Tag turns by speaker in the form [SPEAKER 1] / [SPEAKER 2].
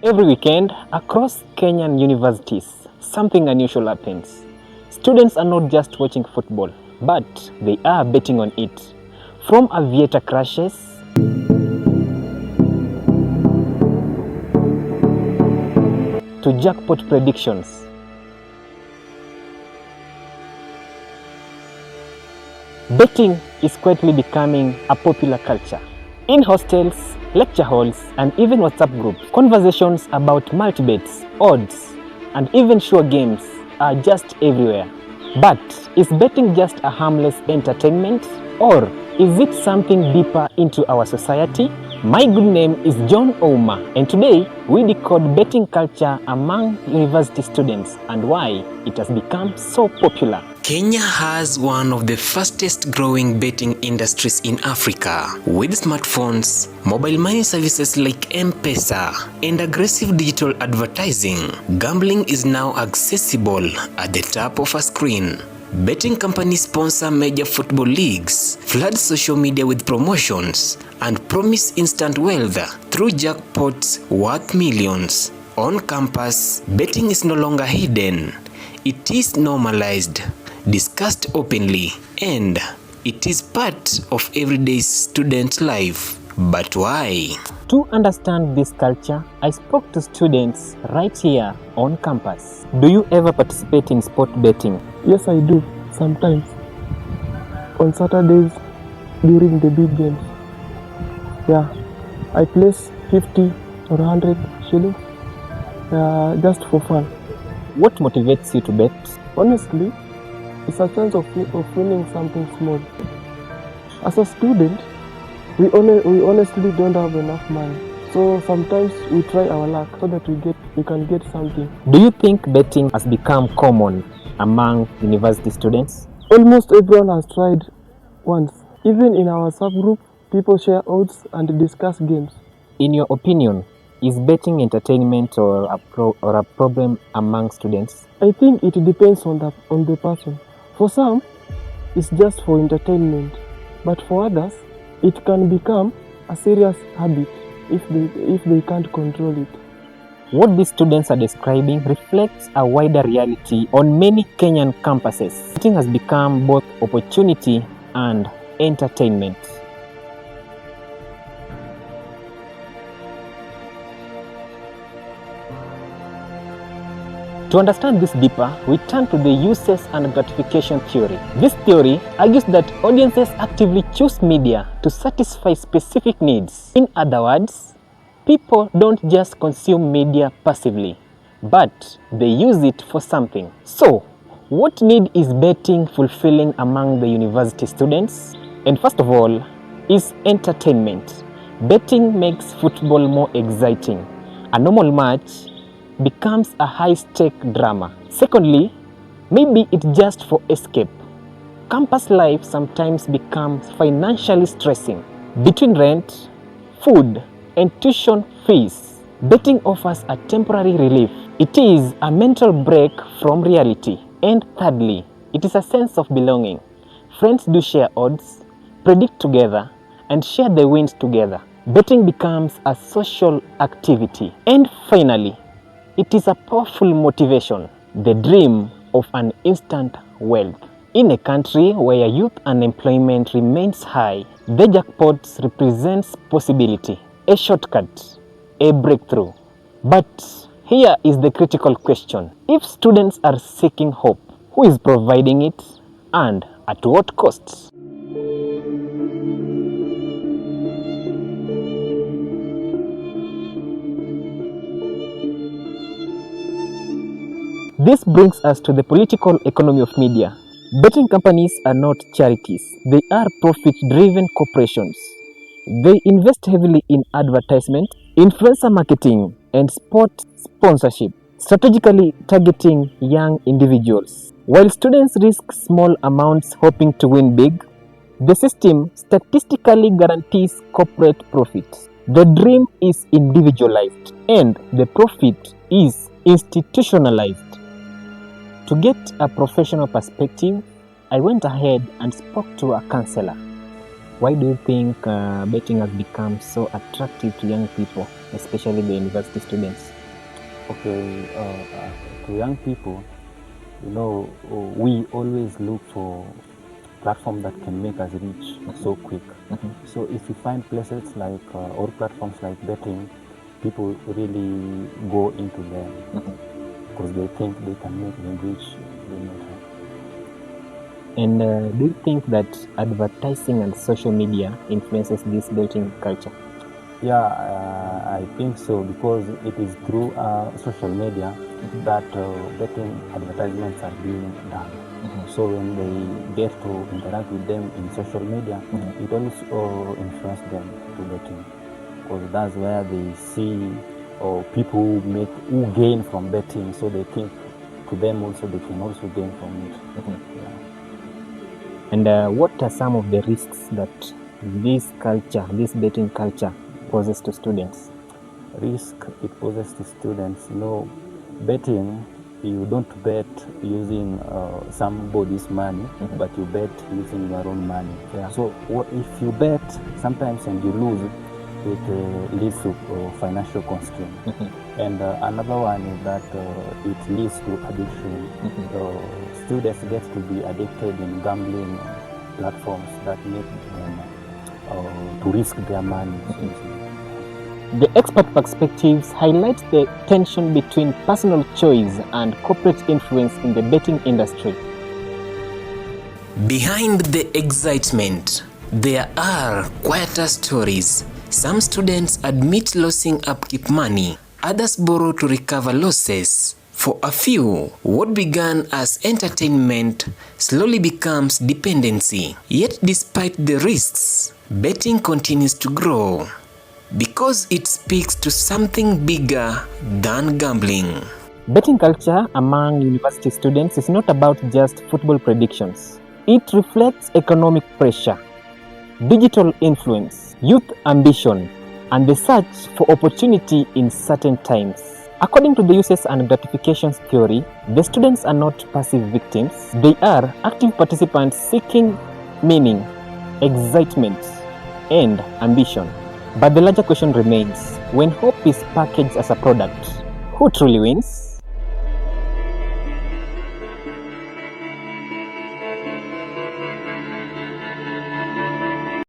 [SPEAKER 1] Every weekend, across Kenyan universities, something unusual happens. Students are not just watching football, but they are betting on it. From aviator crashes to jackpot predictions. Betting is quietly becoming a popular culture. In hostels, lecture halls, and even WhatsApp groups, conversations about multi-bets, odds, and even sure games are just everywhere. But is betting just a harmless entertainment, or is it something deeper into our society? My good name is John Ouma, and today we decode betting culture among university students and why it has become so popular.
[SPEAKER 2] Kenya has one of the fastest growing betting industries in Africa. With smartphones, mobile money services like M-Pesa, and aggressive digital advertising, gambling is now accessible at the tap of a screen. Betting companies sponsor major football leagues, flood social media with promotions, and promise instant wealth through jackpots worth millions. On campus, betting is no longer hidden. It is normalized, discussed openly, and it is part of everyday student life. But why?
[SPEAKER 1] To understand this culture, I spoke to students right here on campus. Do you ever participate in sport betting?
[SPEAKER 3] Yes, I do. Sometimes. On Saturdays during the big games. Yeah, I place 50 or 100 shillings just for fun.
[SPEAKER 1] What motivates you to bet?
[SPEAKER 3] Honestly, it's a chance of winning something small. As a student, we honestly don't have enough money. So sometimes we try our luck so that we can get something.
[SPEAKER 1] Do you think betting has become common among university students?
[SPEAKER 3] Almost everyone has tried once. Even in our subgroup, people share odds and discuss games.
[SPEAKER 1] In your opinion, is betting entertainment or a problem among students?
[SPEAKER 3] I think it depends on the person. For some, it's just for entertainment, but for others, it can become a serious habit if they can't control it.
[SPEAKER 1] What these students are describing reflects a wider reality on many Kenyan campuses. Betting has become both opportunity and entertainment. To understand this deeper, we turn to the Uses and Gratification Theory. This theory argues that audiences actively choose media to satisfy specific needs. In other words, people don't just consume media passively, but they use it for something. So, what need is betting fulfilling among the university students? And first of all, is entertainment. Betting makes football more exciting. A normal match becomes a high-stake drama. Secondly, maybe it's just for escape. Campus life sometimes becomes financially stressing. Between rent, food, and tuition fees, betting offers a temporary relief. It is a mental break from reality. And thirdly, it is a sense of belonging. Friends do share odds, predict together, and share the wins together. Betting becomes a social activity. And finally, it is a powerful motivation, the dream of an instant wealth. In a country where youth unemployment remains high, the jackpots represents possibility, a shortcut, a breakthrough. But here is the critical question. If students are seeking hope, who is providing it and at what costs? This brings us to the political economy of media. Betting companies are not charities. They are profit-driven corporations. They invest heavily in advertisement, influencer marketing, and sport sponsorship, strategically targeting young individuals. While students risk small amounts hoping to win big, the system statistically guarantees corporate profit. The dream is individualized and the profit is institutionalized. To get a professional perspective, I went ahead and spoke to a counselor. Why do you think betting has become so attractive to young people? especially the university students?
[SPEAKER 4] Okay, to young people, we always look for platform that can make us rich so quick. So if you find places like or platforms like betting, people really go into them because they think they can make them rich.
[SPEAKER 1] And do you think that advertising and social media influences this betting culture?
[SPEAKER 4] Yeah, I think so, because it is through social media that betting advertisements are being done. So when they get to interact with them in social media, it also influences them to betting, because that's where they see people who gain from betting, so they think to them also they can also gain from it. Yeah.
[SPEAKER 1] And what are some of the risks that this betting culture poses to students?
[SPEAKER 4] Risk it poses to students, betting, you don't bet using somebody's money, but you bet using your own money. Yeah. So if you bet sometimes and you lose, it leads to financial constraint. And another one is that it leads to addiction. Students get to be addicted in gambling platforms that make them to risk their money.
[SPEAKER 1] The expert perspectives highlight the tension between personal choice and corporate influence in the betting industry.
[SPEAKER 2] Behind the excitement, there are quieter stories. Some students admit losing upkeep money, others borrow to recover losses. For a few, what began as entertainment slowly becomes dependency. Yet despite the risks, betting continues to grow because it speaks to something bigger than gambling.
[SPEAKER 1] Betting culture among university students is not about just football predictions. It reflects economic pressure, digital influence, youth ambition, and the search for opportunity in certain times. According to the Uses and Gratifications Theory, the students are not passive victims. They are active participants seeking meaning, excitement, and ambition. But the larger question remains, when hope is packaged as a product, who truly wins?